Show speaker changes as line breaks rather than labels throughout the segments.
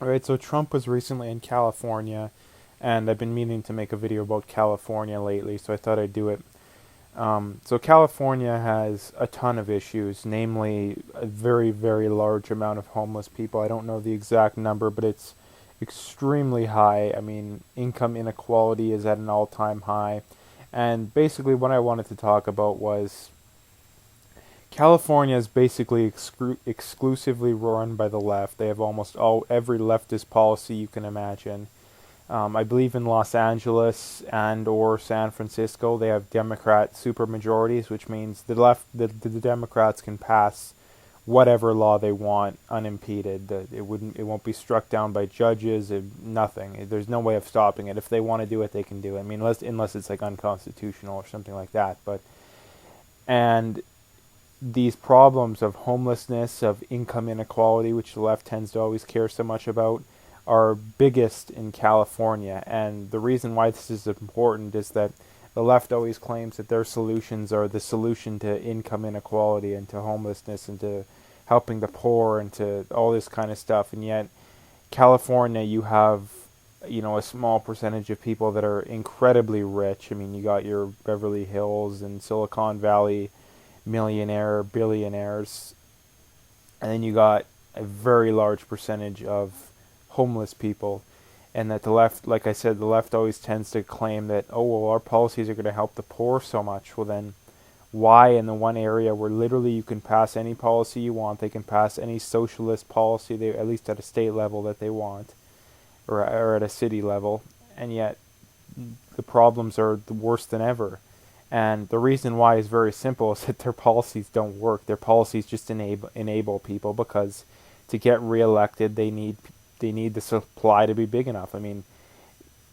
All right, so Trump was recently in California, and I've been meaning to make a video about California lately, so I thought I'd do it. So California has a ton of issues, namely a very, very large amount of homeless people. I don't know the exact number, but it's extremely high. I mean, income inequality is at an all-time high. And basically what I wanted to talk about was California is basically exclusively run by the left. They have almost every leftist policy you can imagine. I believe in Los Angeles and or San Francisco, they have Democrat supermajorities, which means the Democrats can pass whatever law they want unimpeded. It won't be struck down by judges. Nothing. There's no way of stopping it. If they want to do it, they can do it. I mean, unless it's like unconstitutional or something like that. And these problems of homelessness, of income inequality, which the left tends to always care so much about, are biggest in California. And the reason why this is important is that the left always claims that their solutions are the solution to income inequality and to homelessness and to helping the poor and to all this kind of stuff. And yet, California, you have a small percentage of people that are incredibly rich. I mean, you got your Beverly Hills and Silicon Valley millionaire billionaires, and then you got a very large percentage of homeless people. And that the left, like I said, the left always tends to claim that, oh, well, our policies are going to help the poor so much. Well, then why in the one area where literally you can pass any policy you want, they can pass any socialist policy, they, at least at a state level, that they want, or at a city level, and yet the problems are worse than ever. And the reason why is very simple: is that their policies don't work. Their policies just enable people, because to get reelected, they need the supply to be big enough. I mean,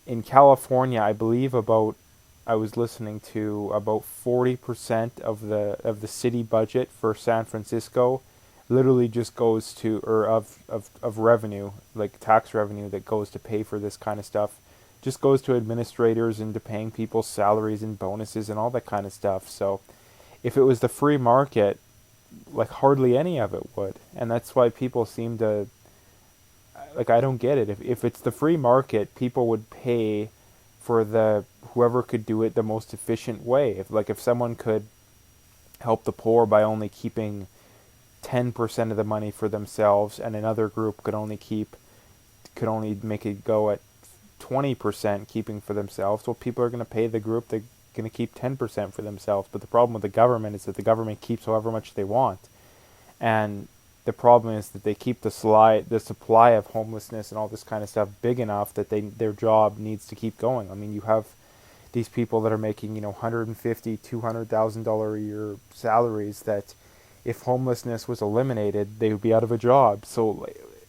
in California, I believe I was listening to about 40% of the city budget for San Francisco literally just goes to, or of revenue, like tax revenue that goes to pay for this kind of stuff, just goes to administrators and to paying people's salaries and bonuses and all that kind of stuff. So if it was the free market, like hardly any of it would. And that's why people seem to, like, I don't get it. If it's the free market, people would pay for the whoever could do it the most efficient way. If someone could help the poor by only keeping 10% of the money for themselves, and another group could only make it go at 20% keeping for themselves, well, people are going to pay the group that going to keep 10% for themselves. But the problem with the government is that the government keeps however much they want. And the problem is that they keep the supply of homelessness and all this kind of stuff big enough that their job needs to keep going. I mean, you have these people that are making, 150, $200,000 a year salaries, that if homelessness was eliminated, they would be out of a job. So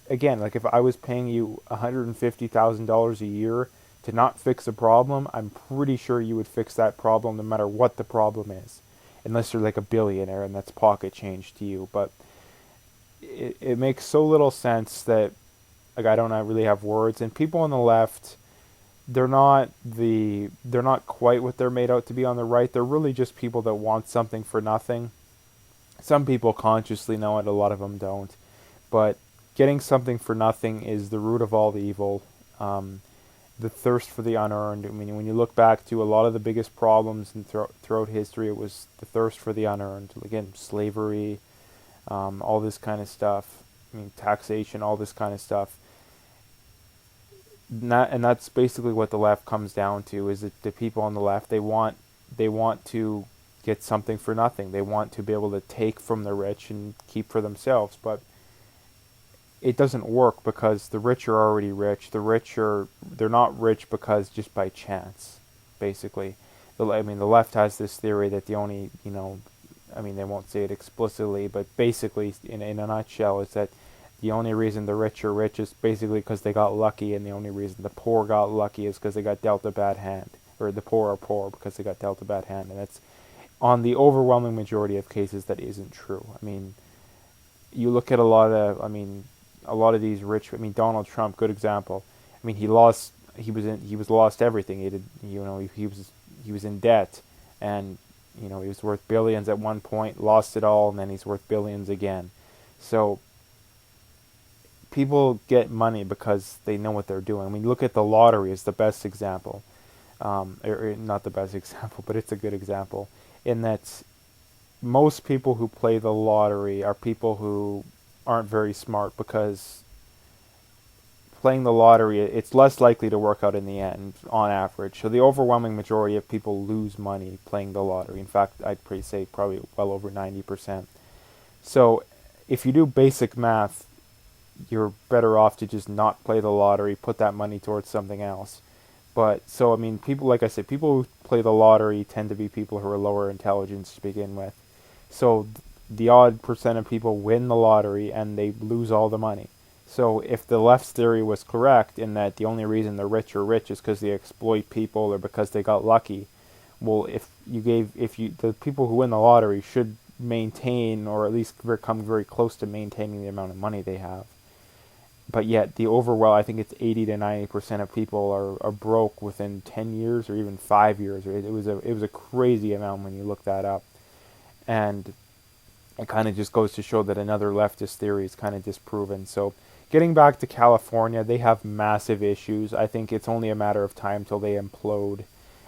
again, like, if I was paying you $150,000 a year to not fix a problem, I'm pretty sure you would fix that problem no matter what the problem is, unless you're like a billionaire and that's pocket change to you. But it makes so little sense that, like, I don't really have words. And people on the left, they're not quite what they're made out to be on the right. They're really just people that want something for nothing. Some people consciously know it, a lot of them don't. But getting something for nothing is the root of all the evil. The thirst for the unearned. I mean, when you look back to a lot of the biggest problems throughout history, it was the thirst for the unearned. Again, slavery, all this kind of stuff. I mean, taxation, all this kind of stuff. And that's basically what the left comes down to. Is that the people on the left, they want to get something for nothing. They want to be able to take from the rich and keep for themselves. But it doesn't work, because the rich are already rich. They're not rich because just by chance, basically. I mean, the left has this theory that the only, I mean, they won't say it explicitly, but basically, in a nutshell, is that the only reason the rich are rich is basically because they got lucky, and the only reason the poor got lucky is because they got dealt a bad hand. Or the poor are poor because they got dealt a bad hand. And that's, on the overwhelming majority of cases, that isn't true. I mean, you look at a lot of these rich. I mean, Donald Trump, good example. I mean, he was lost everything. He was in debt, and he was worth billions at one point, lost it all, and then he's worth billions again. So people get money because they know what they're doing. I mean, look at the lottery is the best example. Or not the best example, but it's a good example in that most people who play the lottery are people who aren't very smart, because playing the lottery, it's less likely to work out in the end on average. So the overwhelming majority of people lose money playing the lottery. In fact, I'd say probably well over 90%. So if you do basic math, you're better off to just not play the lottery, put that money towards something else. But so I mean, people, like I said, people who play the lottery tend to be people who are lower intelligence to begin with. So the odd percent of people win the lottery and they lose all the money. So if the left's theory was correct in that the only reason the rich are rich is because they exploit people or because they got lucky, well, the people who win the lottery should maintain, or at least come very close to maintaining, the amount of money they have. But yet I think it's 80 to 90% of people are broke within 10 years or even 5 years. It was a crazy amount when you look that up. And it kind of just goes to show that another leftist theory is kind of disproven. So getting back to California, they have massive issues. I think it's only a matter of time till they implode.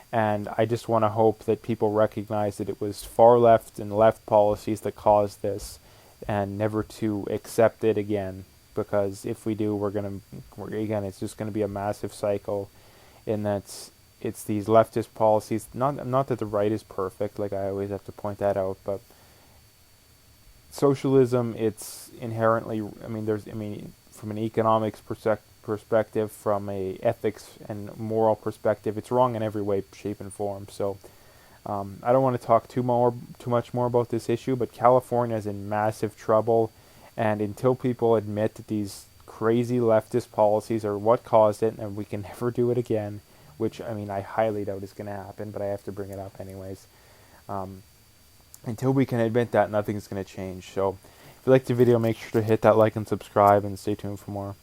And I just want to hope that people recognize that it was far left and left policies that caused this, and never to accept it again. Because if we do, it's just going to be a massive cycle, in that it's these leftist policies. Not that the right is perfect, like I always have to point that out, but socialism, it's inherently, from an economics perspective, from a ethics and moral perspective, it's wrong in every way, shape, and form. So I don't want to talk too much more about this issue, but California is in massive trouble. And until people admit that these crazy leftist policies are what caused it, and we can never do it again, which, I highly doubt is going to happen, but I have to bring it up anyways. Until we can admit that, nothing's going to change. So if you liked the video, make sure to hit that like and subscribe, and stay tuned for more.